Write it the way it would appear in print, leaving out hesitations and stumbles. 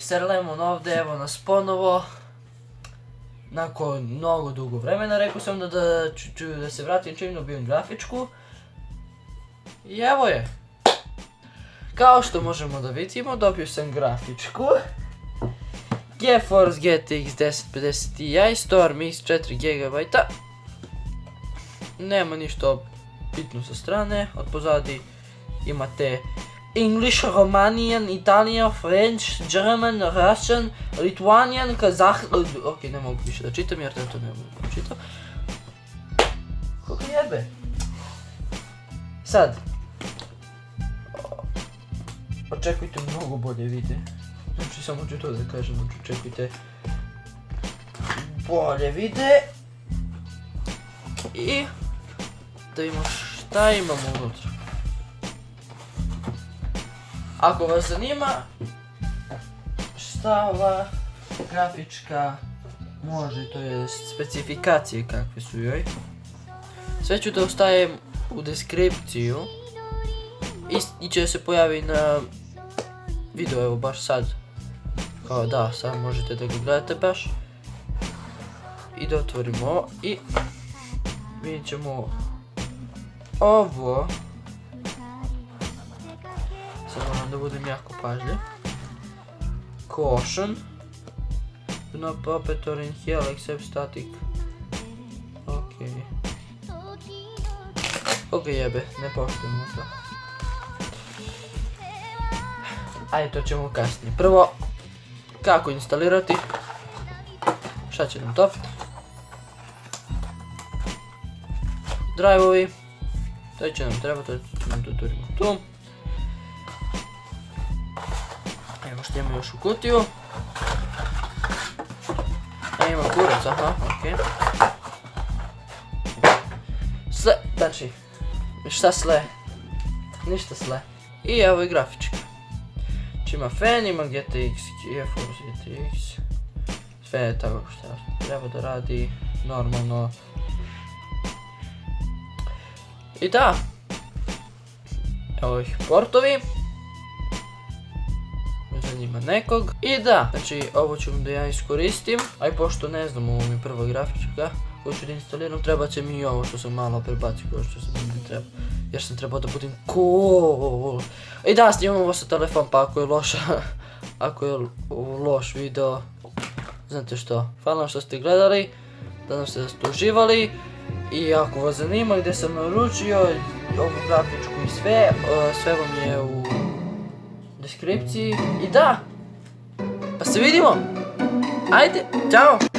Sir Lemon ovdje, evo nas ponovo. Nakon mnogo dugo vremena rekao sam da se vratim čim dobijem grafičku. I evo je. Kao što možemo da vidimo, dobio sam grafičku. GeForce GTX 1050 Ti, Storm X 4 GB. Nema ništa bitno sa strane, od pozadi imate English, Romanian, Italian, French, German, Russian, Lithuanian, Kazah... Ok, ne mogu više da čitam jer to ne mogu da čitam. Kako jebe? Sad. Očekujte mnogo bolje videe. Znači samo ću to da kažem, znači očekujte bolje videe. I da vidimo šta imamo unutra. Ako vas zanima šta ova grafička može, to je specifikacije kakve su joj, sve ću da ostavim u deskripciju i će se pojavi na video, evo baš sad. Kao da, sad možete da ga gledate baš. I da otvorimo ovo i vidjet ćemo ovo. Sad moram da budem jako pažljiv. Caution. Do not puppet or inhale except static. Ok. Ok jebe, ne poštujemo to. Ajde, to ćemo kasnije. Prvo, kako instalirati. Šta će nam to? Drive-ovi. To će nam treba, to ćemo nam doturimo tu. Evo što imamo još u kutiju. Ima kurac, aha, ok. Sle, znači, šta sle? Ništa sle. I evo je grafička. Znači ima fan, ima GTX, GeForce GTX. Sve je tako što treba da radi normalno. I da. Evo ih portovi. Zanima nekog. I da, znači ovo ću da ja iskoristim. A i pošto ne znam, ovo mi je prva grafička koju ću da instaliram, treba će mi i ovo što sam malo prebacio kao što sam mi treba. Jer sam trebao da budem cool. I da, snimam ovo sa telefon, pa ako je loša, ako je loš video, znate što. Hvala vam što ste gledali, nadam se da ste uživali. I ako vas zanima gdje sam naručio ovu grafičku i sve vam je u deskripciji. I da, pa se vidimo. Ajde, čao.